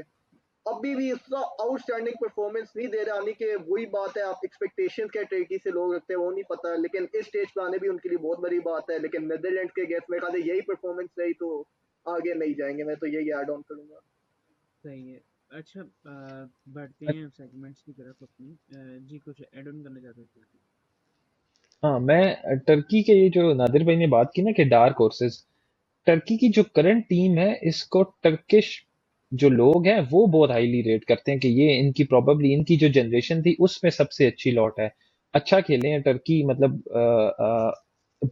अभी भी इतना आउटस्टैंडिंग परफॉर्मेंस नहीं दे रहे, यानी कि वही बात है, आप एक्सपेक्टेशंस क्या टर्की से लोग रखते हैं वो नहीं पता, लेकिन इस स्टेज पे आने भी उनके लिए बहुत बड़ी बात है। लेकिन नीदरलैंड के अगेंस्ट मेरे ख्याल से यही परफॉर्मेंस रही तो आगे नहीं जाएंगे, मैं तो यही ऐड ऑन करूंगा। सही है। अच्छा, बढ़ते हैं सेगमेंट्स की तरफ अपनी। जी कुछ ऐड ऑन करना चाहते थे? हाँ, मैं टर्की के ये जो नादिर भाई ने बात की ना कि डार्क हॉर्सेस, टर्की की जो करंट टीम है इसको टर्किश जो लोग हैं वो बहुत हाईली रेट करते हैं कि ये इनकी प्रोबेबली इनकी जो जनरेशन थी उसमें सबसे अच्छी लॉट है। अच्छा खेले हैं टर्की, मतलब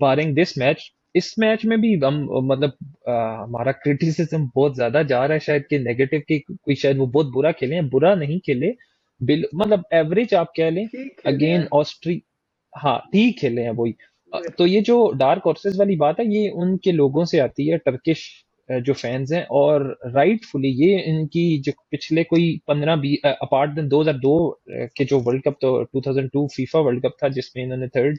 बारिंग दिस मैच, इस मैच में भी हम मतलब हमारा क्रिटिसिज्म बहुत ज्यादा जा रहा है शायद कि नेगेटिव की कोई, शायद वो बहुत बुरा खेले हैं, बुरा नहीं खेले, मतलब एवरेज आप कह लें। ठीक खेले अगेन हैं। ऑस्ट्री, हाँ ठीक खेले हैं वही। तो ये जो डार्क हॉर्सेस वाली बात है ये उनके लोगों से आती है, टर्किश जो फैंस हैं, और राइटफुली ये इनकी जो पिछले कोई 15-20 अपार्ट देन 2002 के जो वर्ल्ड कप, तो 2002 फीफा वर्ल्ड कप था जिसमें इन्होंने थर्ड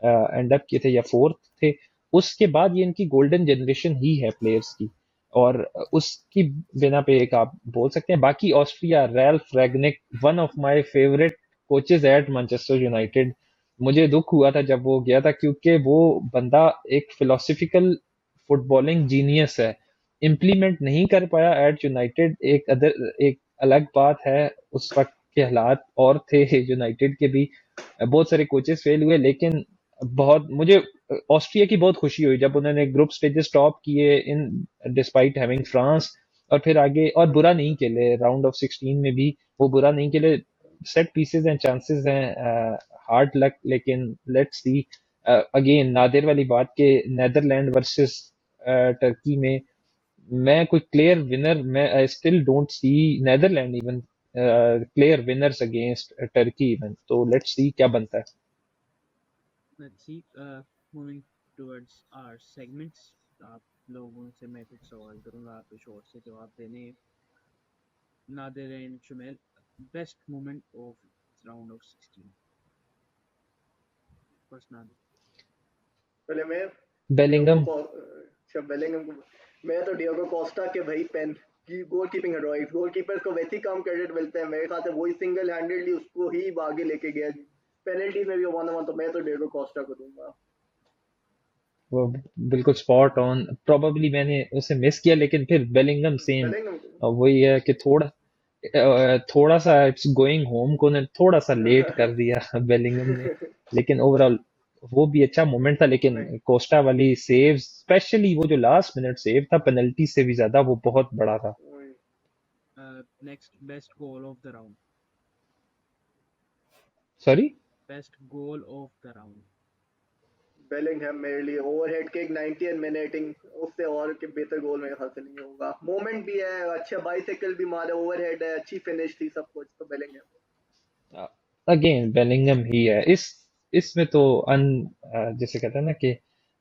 एंड अप किए थे या फोर्थ थे, उसके बाद ये इनकी गोल्डन जनरेशन ही है प्लेयर्स की, और उसकी बिना पे एक आप बोल सकते हैं। बाकी Austria, Ralph रैगनिक, one of my favourite coaches at Manchester United, मुझे दुख हुआ था जब वो गया था, क्योंकि वो बंदा एक फिलोसफिकल फुटबॉलिंग जीनियस है, इम्प्लीमेंट नहीं कर पाया एट यूनाइटेड, एक अलग बात है। उस वक्त के हालात और थे यूनाइटेड के भी, बहुत सारे कोचेस फेल हुए, लेकिन बहुत मुझे ऑस्ट्रिया की बहुत खुशी हुई जब उन्होंने ग्रुप स्टेजेस टॉप किए इन डिस्पाइट हैविंग फ्रांस, और फिर आगे और बुरा नहीं खेले राउंड ऑफ 16 में भी, वो बुरा नहीं खेले। सेट पीसेस हैं, चांसेस हैं, हार्ड लक, लेकिन लेट्स सी। अगेन नादिर वाली बात के नेदरलैंड वर्सेस टर्की में, मैं कोई क्लियर विनर, मैं I still don't see Netherland even clear winners against Turkey even, तो लेट्स सी क्या बनता है। Let's see. Moving towards our segments, आप लोगों से मैं कुछ सवाल करूंगा, आप शॉर्ट से जवाब देने। Nadir and Shumail, best moment of round of 16, first Nadir. पहले मैं डियोगो बेलिंगम। को, अच्छा बेलिंगम को, मैं तो डियोगो कोस्टा के भाई पेन की गोल कीपिंग हेरोइक, गोल कीपर को वैसे ही कम क्रेडिट मिलते हैं, मेरे ख्याल से वही सिंगल हैंडेडली उसको ही आगे लेके गया, पेनल्टी में भी 1-1, तो मैं तो डियोगो कोस्टा को दूंगा। वो बिल्कुल स्पॉट ऑन, प्रोबेबली मैंने उसे मिस किया, लेकिन फिर बेलिंगम सेम, बेलिंगम को। वही है कि थोड़ा सा इट्स गोइंग होम को ने थोड़ा सा लेट कर दिया बेलिंगम ने, लेकिन ओवरऑल वो भी अच्छा मोमेंट था। लेकिन नहीं, कोस्टा वाली सेव, स्पेशली वो जो लास्ट मिनट सेव था पेनल्टी से भी ज्यादा, वो बहुत बड़ा था। वही। Next, best goal of the round. Sorry. Best goal of the round. Bellingham मेरे लिए ओवरहेड के एक 90 मिनटिंग, उससे और के बेहतर गोल मेरे ख्याल से नहीं होगा, मोमेंट भी है अच्छा, बाइसाइकिल भी मारा, ओवरहेड है, अच्छी फिनिश थी, सब कुछ, तो बेलिंगहम। अगेन बेलिंगम ही है इसमें तो अन जैसे कहते हैं ना कि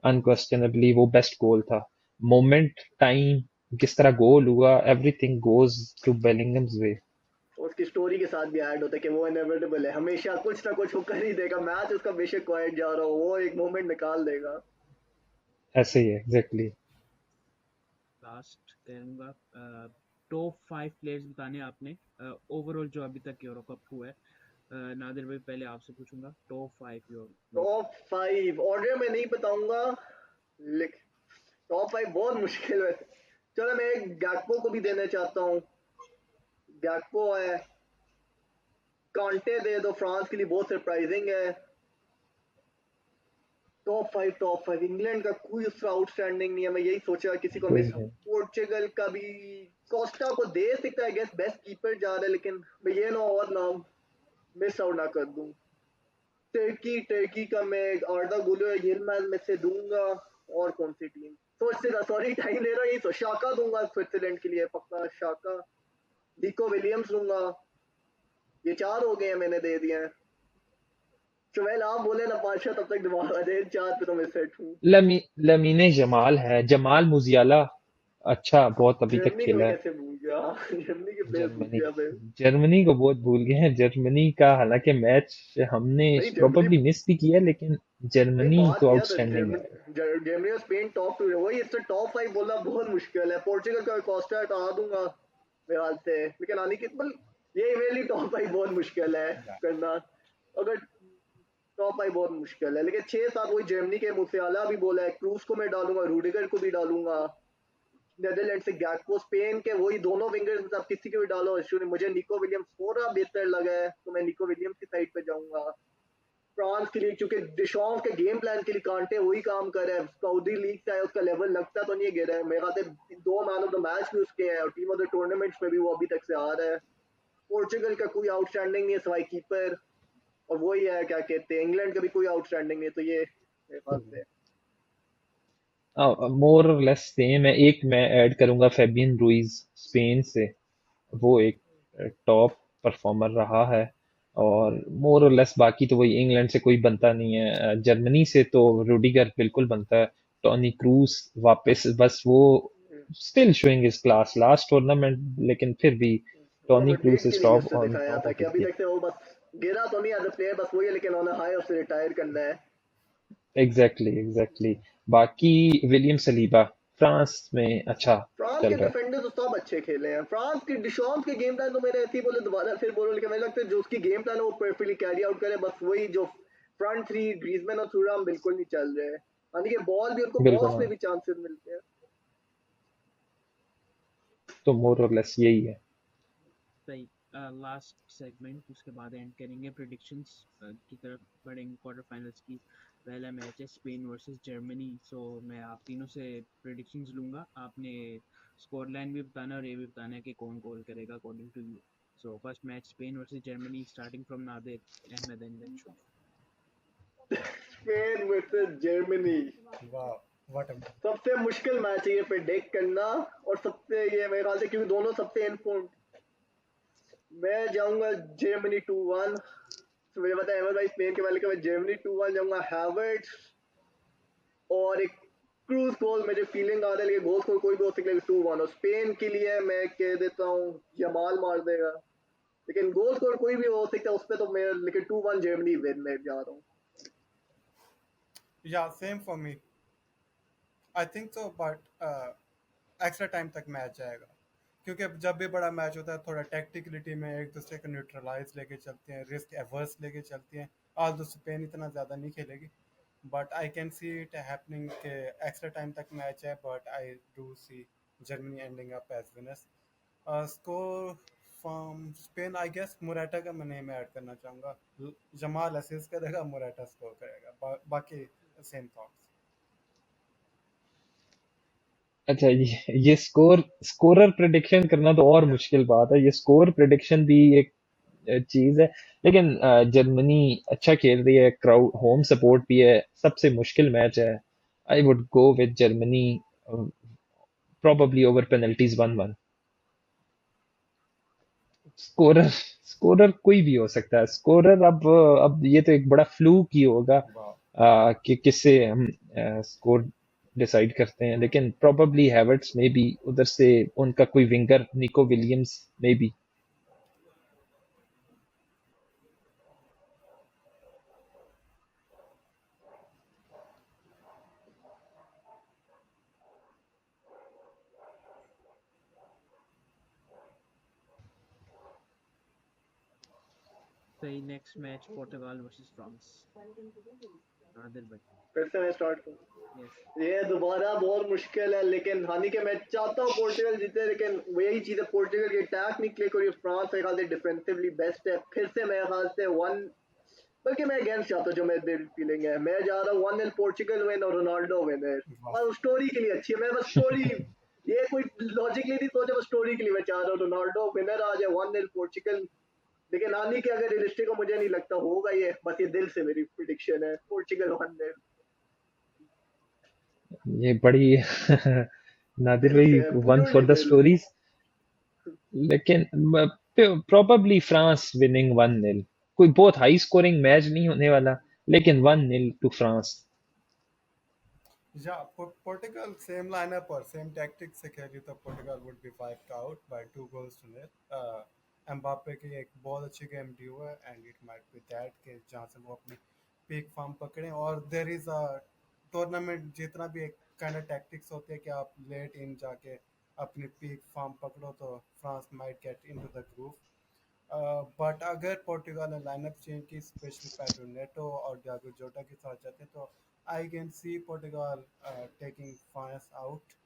अनक्वेश्चनेबली वो बेस्ट गोल था। मोमेंट, टाइम, किस तरह गोल हुआ, एवरीथिंग गोज टू बेलिंगम्स वे। उसकी स्टोरी के साथ भी ऐड होता है कि वो इनएविटेबल है, हमेशा कुछ ना कुछ वो कर ही देगा, मैच उसका बेशक क्वाइट जा रहा हो वो एक मोमेंट निकाल देगा। ऐसे ही है एग्जैक्टली। लास्ट करूंगा, टॉप 5 प्लेयर्स बताने आपने, ओवरऑल जो अभी तक यूरो कप हुआ है। नादिर भाई पहले आपसे पूछूंगा, टॉप 5 यूरो। टॉप 5 ऑर्डर में नहीं बताऊंगा, लेकिन टॉप 5 बहुत मुश्किल है। चलो मैं एक गैक्पो को भी देना चाहता हूँ, गैक्पो है। कांटे दे दो, फ्रांस के लिए बहुत सरप्राइजिंग है। टॉप 5 इंग्लैंड का कोई उसका आउटस्टैंडिंग नहीं है, मैं यही सोचा किसी को कोई मिस। नहीं। पोर्चुगल का भी कोस्टा को दे सकता है, गेस बेस्ट कीपर जा रहा है, लेकिन मैं ये ना और नाम मिस आउट ना कर दूं। टर्की का मैं आर्दा गुलो यिल्माज में से दूंगा। और कौन सी टीम सोचते था, सॉरी टाइम ले रहा है, यही तो शाका दूंगा स्विट्जरलैंड के लिए पक्का, शाका। निको विलियम्स दूंगा। ये 4 हो गए हैं, मैंने दे दिए हैं। चुवेल आप बोले ना पांच तब तक दिमाग आ जाए, 4 पे तो मैं सेट हूँ। लमीने जमाल है, जमाल मुजियाला अच्छा बहुत अभी तक जर्मनी को मैं खेला है। कैसे भूल गया जर्मनी के प्लेयर भूल जर्मनी गया मैं। जर्मनी को बहुत भूल गए हैं। जर्मनी का हालांकि मैच हमने नहीं जर्मनी, प्रोबेबली मिस भी किया, लेकिन नहीं जर्मनी बात तो किया था आउटस्टैंडिंग है। जर्मनी और स्पेन टॉप 2 है, वही इससे टॉप 5 बोलना बहुत मुश्किल है। पोर्चुगल का कोस्टा हटा दूंगा मेरे ख्याल से, लेकिन आने की ये मेरे लिए टॉप 5 बहुत मुश्किल है Yeah. करना। अगर टॉप 5 बहुत मुश्किल है, लेकिन 6 7 वही जर्मनी के मुसियाला भी बोला है, क्रूज को मैं डालूंगा, रूडिगर को भी डालूंगा। नेदरलैंड से गैक्पो, स्पेन के वही दोनों विंगर्स में से आप किसी को भी डालो इशू नहीं, मुझे निको विलियम्स थोड़ा बेहतर लगा है तो मैं निको विलियम्स की साइड पे जाऊंगा। फ्रांस के लिए क्योंकि डिशॉम के गेम प्लान के लिए कांटे वही काम कर रहा है, सऊदी लीग से आया, उसका लेवल लगता तो नहीं गिरा है मेरे ख्याल से, 2 मैन ऑफ द मैच भी उसके हैं और टीम ऑफ द टूर्नामेंट्स में भी वो अभी तक से आ रहा है। पोर्चुगल का कोई आउटस्टैंडिंग नहीं है सवाई कीपर, और वही है क्या कहते हैं, इंग्लैंड का भी कोई आउटस्टैंडिंग नहीं है, तो ये मेरे ख्याल से। मोर और लेस सेम है। एक मैं ऐड करूंगा फेबियन रुइज स्पेन से, वो एक टॉप परफॉर्मर रहा है। और मोर और लेस बाकी तो वही, इंग्लैंड से कोई बनता नहीं है। जर्मनी से तो रूडिगर बिल्कुल बनता है। टोनी क्रूस वापस, बस वो still showing his class last tournament, लेकिन फिर भी वो टोनी क्रूस वेट के इज लिए टॉप उससे ऑन दिखाया टॉप था ऑफ कि हिज अभी गेम। तक से वो बस गिरा तो नहीं एज अ प्लेयर, बस वही है, लेकिन ऑन हाई उससे रिटायर करना है। Exactly exactly. बाकी विलियम सलीबा फ्रांस में अच्छा फ्रांस चल के रहा है। डिफेंडर तो सब अच्छे खेले हैं, फ्रांस की डिशॉम्स के गेम प्लान तो मैंने ऐसे ही बोले, दोबारा फिर बोलो, लेकिन मुझे लगता है जो उसकी गेम प्लान है वो परफेक्टली कैरी आउट करे, बस वही जो फ्रंट थ्री ग्रीजमैन और थुराम बिल्कुल नहीं चल रहे हैं, यानी कि बॉल भी उनको बिल्कुल बॉक्स में हाँ। भी चांसेस मिलते हैं। तो मोर और लेस यही है। सही। लास्ट सेगमेंट, उसके बाद एंड करेंगे प्रिडिक्शंस की तरफ बढ़ेंगे, क्वार्टर फाइनल्स की। पहला मैच है स्पेन वर्सेस जर्मनी, सो मैं आप तीनों से प्रिडिक्शंस लूंगा, आपने स्कोर लाइन भी बताना और ये भी बताना है कि कौन गोल करेगा according to you. So first match Spain versus Germany, starting from Nadir Ahmed and then Shubh. Spain versus Germany Wow, what a सबसे मुश्किल मैच है ये प्रिडिक्ट करना, और सबसे ये मेरे ख्याल से क्योंकि दोनों सबसे इनफॉर्म। मैं जाऊंगा जर्मनी 2-1। तो मुझे पता है अहमद भाई स्पेन के वाले का, मैं जर्मनी 2-1 जाऊंगा, हैवर्ट्स और एक क्रूज गोल, मुझे फीलिंग आ रहा है, लेकिन गोल स्कोर कोई भी हो सकता है, 2-1। और स्पेन के लिए मैं कह देता हूँ जमाल मार देगा, लेकिन गोल स्कोर कोई भी हो सकता है उस पर तो मैं, लेकिन 2-1 जर्मनी विन मैं जा रहा हूँ। yeah, same for me. I think so, but extra time तक मैच जाएगा, क्योंकि अब जब भी बड़ा मैच होता है थोड़ा टेक्टिकलिटी में एक दूसरे को न्यूट्रलाइज लेके चलते हैं, रिस्क एवर्स लेके चलती हैं। आज तो स्पेन इतना ज़्यादा नहीं खेलेगी, but I can see it happening के एक्स्ट्रा टाइम तक मैच है, but I do see Germany ending up as winners. Score from Spain, I guess Morata का मैं नेम ऐड करना चाहूँगा। जमाल असिस्ट करेगा, मोराटा स्कोर करेगा, बाकी सेम थॉट्स। अच्छा, ये स्कोरर प्रिडिक्शन करना तो और मुश्किल बात है। ये स्कोर प्रिडिक्शन भी एक चीज है। लेकिन जर्मनी अच्छा खेल रही है, क्राउड होम सपोर्ट भी है, सबसे मुश्किल मैच है। I would go with Germany, probably over penalties 1-1। Scorer scorer कोई भी हो सकता है। स्कोरर अब ये तो एक बड़ा फ्लूक ही होगा वाह। कि किससे हम स्कोर डिसाइड करते हैं, लेकिन प्रोबेबली हैवर्ट्स में भी उधर से उनका कोई विंगर निको विलियम्स में भी। सही, next match Portugal versus France. Adil भाई। फिर से मैं स्टार्ट करूँ। यस। ये दोबारा बहुत मुश्किल है, लेकिन हानि के मैं चाहता हूँ पोर्टुगल जीते, लेकिन वही चीज़ है, पोर्टुगल की अटैक नहीं क्लिक हो रही, फ्रांस मेरे ख्याल से डिफेंसिवली बेस्ट है। फिर से मेरे ख्याल से वन, बल्कि मैं अगेंस्ट चाहता हूँ, जो मेरे दिल फीलिंग है, मैं जा रहा हूँ 1-0 पोर्चुगल विन और रोनाल्डो विनर। वाह। और स्टोरी के लिए अच्छी है, मैं बस स्टोरी, ये कोई लॉजिकली नहीं सोचा, बस स्टोरी के लिए मैं चाह रहा हूँ रोनाल्डो विनर आ जाए, 1-0 पोर्चुगल। लेकिन आने के अगर रियलिस्टिक हो, मुझे नहीं लगता होगा ये, बस ये दिल से मेरी प्रिडिक्शन है, पोर्चुगल 1-0 ये बड़ी नादिर दिल भाई, से है, वन प्योरली फॉर द दिल। स्टोरीज, लेकिन प्रोबेबली फ्रांस विनिंग 1-0। कोई बहुत हाई स्कोरिंग मैच नहीं होने वाला, लेकिन 1-0 to France. Yeah, Portugal same lineup or same tactics से खेली तो Portugal would be wiped out by 2 goals to 0. Mbappe की एक बहुत अच्छी गेम ड्यू है and it might be that कि जहाँ से वो अपनी पीक फॉर्म पकड़ें, और देर इज़ अ टूर्नामेंट जितना भी एक काइंड ऑफ टैक्टिक्स होती है कि आप लेट इन जाके अपनी पीक फॉर्म पकड़ो तो France might get into the group. But अगर पोर्टुगल ने लाइनअप चेंज की, स्पेशली पैड्रो नेटो और डियागो जोटा के साथ जाते तो आई can C Portugal taking France out.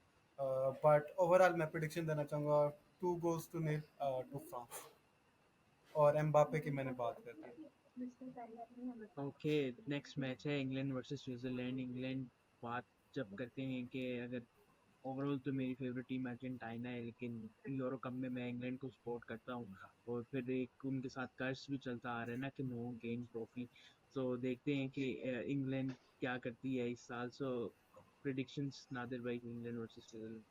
But overall मैं प्रिडिक्शन देना चाहूँगा 2 goals to 0 टू फ्रांस, और एम्बापे की मैंने बात कर दी। ओके, नेक्स्ट मैच है इंग्लैंड वर्सेस स्विट्जरलैंड। इंग्लैंड, बात जब करते हैं कि अगर ओवरऑल तो मेरी फेवरेट टीम अर्जेंटीना है, लेकिन यूरो कप में मैं इंग्लैंड को सपोर्ट करता हूँ। और फिर एक उनके साथ कर्स भी चलता आ रहा है ना कि नो गेम ट्रॉफी। तो देखते हैं कि इंग्लैंड क्या करती है इस साल। सो प्रिडिक्शंस नादिर भाई, इंग्लैंड वर्सेस स्विट्जरलैंड।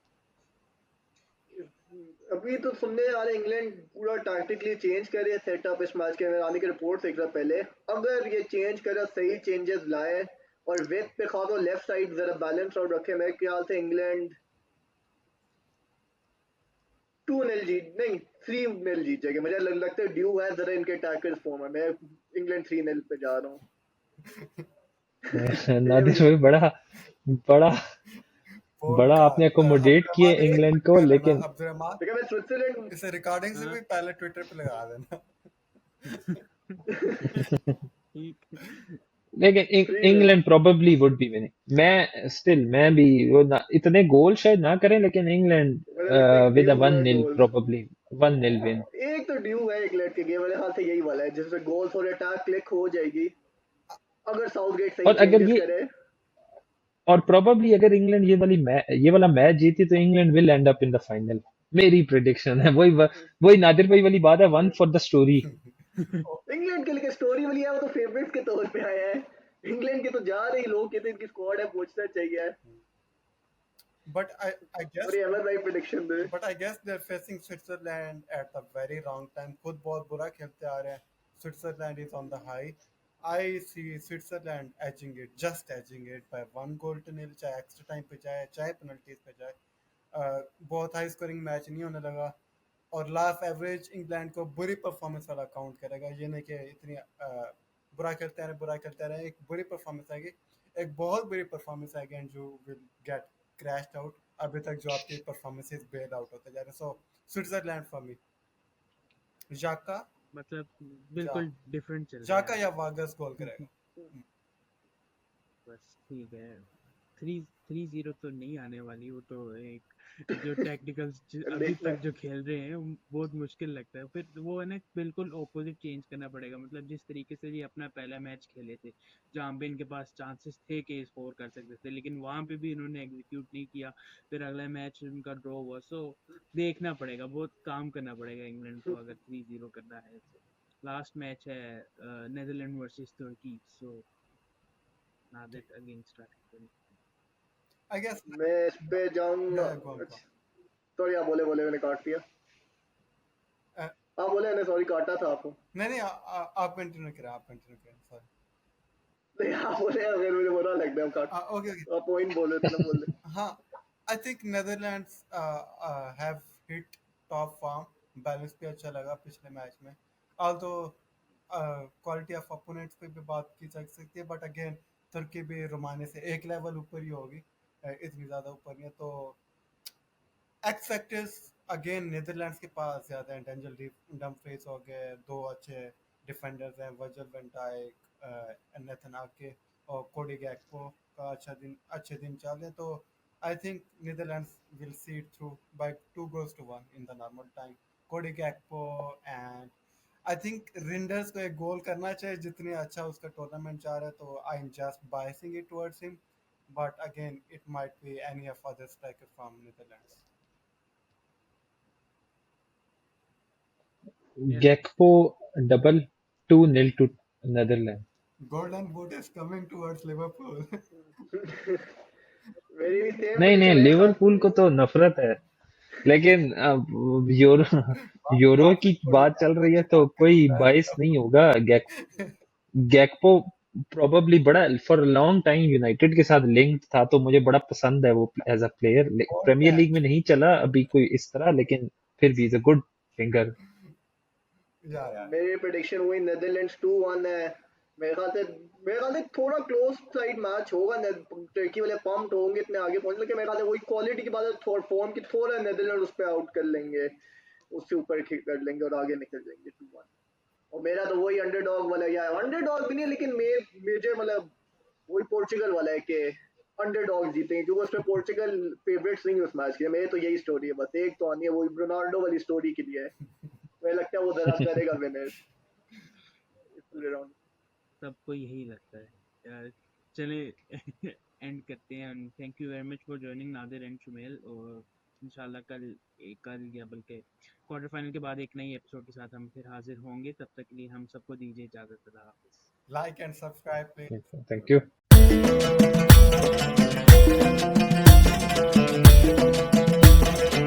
अभी तो सुनने आ रहे इंग्लैंड पूरा टैक्टिकली चेंज कर रही है सेटअप इस मैच के। मैं आने की रिपोर्ट देख रहा पहले, अगर ये चेंज करे, सही चेंजेस लाए और वेब पे खास लेफ्ट साइड जरा बैलेंस आउट रखे, मेरे ख्याल से इंग्लैंड 2-0 जीत, नहीं 3-0 जीत जाएगी। मुझे लगता है ड्यू है जरा इनके टैकल्स फॉर्म है, मैं इंग्लैंड 3-0 पे जा रहा हूँ। ये नादिर मेरी भाई, बड़ा बड़ा बोल्ड बड़ा का आपने अकोमोडेट किए अब्दुलरहमान, एक इंग्लैंड मिनट को, कर लेना लेकिन अब्दुलरहमान, देखा मैं स्विट्जरलैंड इसे रिकॉर्डिंग से हाँ। भी पहले ट्विटर पे लगा देना। ठीक। Three England probably would be winning. मैं भी वो ना, इतने गोल शायद ना करें, लेकिन इंग्लैंड मुझे लगता है विद अ ड्यू है 1-0, गोल। Probably 1-0 win. एक तो ड्यू है इंग्लैंड के गेम, मेरे हाथ से यही वाला है जिसमें गोल्स और अटैक क्लिक हो जाएगी अगर साउथगेट सही और अगर चेंजेस ये करे। और प्रोबेबली अगर इंग्लैंड ये वाला मैच जीती तो England will and up in the final. मेरी प्रिडिक्शन है, वही नादिर भाई वाली बात है, one for the story. England के लिए स्टोरी वाली है, वो तो फेवरेट्स के तौर पे आया है। इंग्लैंड के तो जा रही, लोग कहते हैं इनकी स्क्वाड है, पहुंचना चाहिए। बट आई और गेस ये अमर भाई प्रिडिक्शन दे। But I guess they are facing Switzerland at the very wrong time, खुद बहुत बुरा खेलते आ रहे हैं। Switzerland is on the high. I see Switzerland edging it, just edging it by 1 goal to 0, चाहे एक्स्ट्रा टाइम पे जाए चाहे पेनल्टीज पे जाए। बहुत हाई स्कोरिंग मैच नहीं होने लगा, और लास्ट एवरेज इंग्लैंड को बुरी परफॉर्मेंस वाला काउंट करेगा। ये नहीं कि इतनी बुरा खेलते रहे, एक बुरी परफॉर्मेंस आएगी, एक बहुत बुरी परफॉर्मेंस आएगी and you will get crashed out. अभी तक जो आपकी परफॉर्मेंसेस बेल आउट होते जा रहे हैं। सो स्विट्जरलैंड फॉर मी। जाका मतलब जा बिल्कुल डिफरेंट चल रहा है जाका या वागस गोल आज। करेगा। बस ठीक है। 3-0 तो नहीं आने वाली, वो तो एक जो टेक्निकल्स अभी देखना तक जो खेल रहे हैं बहुत मुश्किल लगता है। फिर वो है ना, बिल्कुल ऑपोजिट चेंज करना पड़ेगा। मतलब जिस तरीके से ये अपना पहला मैच खेले थे, जहाँ पे इनके पास चांसेस थे कि स्कोर कर सकते थे, लेकिन वहाँ पे भी इन्होंने एग्जीक्यूट नहीं किया। फिर अगला मैच उनका ड्रॉ हुआ। सो देखना पड़ेगा, बहुत काम करना पड़ेगा इंग्लैंड को अगर 3-0 करना है तो। लास्ट मैच है Netherland versus Turkey. So Nadir against starting. I guess मैं इस पे जाऊंगा। गो। सॉरी, आप बोले बोले, मैंने काट दिया। हाँ बोले ना, सॉरी काटा था आपको। नहीं आप कंटिन्यू करें सॉरी। नहीं आप बोले, अगर मुझे बुरा लग गया, हम काट, ओके आप पॉइंट बोले थे ना, बोल दे। हाँ I think Netherlands have hit top form, balance भी अच्छा लगा पिछले मैच में। ऑल्दो क्वालिटी ऑफ अपोनेंट्स पे भी बात की जा सकती है, बट अगेन तुर्की भी रोमानिया से एक लेवल ऊपर ही होगी, इतनी ज़्यादा ऊपर नहीं है। तो एक्स फैक्टर्स अगेन नीदरलैंड्स के पास ज़्यादा हैं। डेंजल डमफ्रीज हो गए, दो अच्छे डिफेंडर्स हैं, वर्जिल वैन डाइक, नेथन आके और कोडी गैक्पो का अच्छे दिन चल रहे। तो I think Netherlands will see it through by 2-1 in the normal time. Cody Gakpo and I think रिंडर्स को एक गोल करना चाहिए, जितनी अच्छा उसका टूर्नामेंट जा रहा है। तो I am just biasing it towards him, but again it might be any of other striker from Netherlands. Yes. Gakpo double 2-0 to Netherlands. Golden boot is coming towards Liverpool. मेरी भी सेम नहीं नहीं, प्रेडिक्शन है सर। लिवरपूल को तो नफरत है, लेकिन अब यूरो की बात चल रही है तो कोई बाइस नहीं होगा। गैक्पो प्रोबेबली बड़ा फॉर लॉन्ग टाइम यूनाइटेड के साथ लिंक्ड था, तो मुझे बड़ा पसंद है वो as a player. Premier League में नहीं चला अभी कोई इस तरह, लेकिन फिर भी is a good finger. Yeah. मेरी प्रेडिक्शन हुई नेदरलैंड्स 2-1 है। मेरे ख्याल से थोड़ा क्लोज साइड मैच होगा। टर्की वाले पंप्ड होंगे इतने आगे पहुंच, लेकिन मेरे ख्याल से वही क्वालिटी की बात है, थोड़ा फॉर्म की थोड़ा नेदरलैंड उस पर आउट कर लेंगे, उससे ऊपर कर लेंगे और आगे निकल जाएंगे 2-1। और मेरा तो वही अंडरडॉग वाला, या अंडरडॉग भी नहीं, लेकिन मेजर मतलब वही पोर्चुगल वाला है कि अंडरडॉग जीतेंगे, क्योंकि उसमें पोर्चुगल फेवरेट्स नहीं है उस मैच के। मेरे तो यही स्टोरी है, बस एक तो आनी है, वही रोनाल्डो वाली स्टोरी के लिए है। मुझे लगता है वो जरा करेगा विनर्स इस पूरे राउंड। सबको यही लगता है यार। चले एंड करते हैं। Thank you very much for joining Nadir and Shumail, और इंशाल्लाह कल या बल्कि क्वार्टर फाइनल के बाद एक नई एपिसोड के साथ हम फिर हाजिर होंगे। तब तक के लिए हम सबको दीजिए इजाज़त। अल्लाह हाफिज़। Like and subscribe, please. Thank you.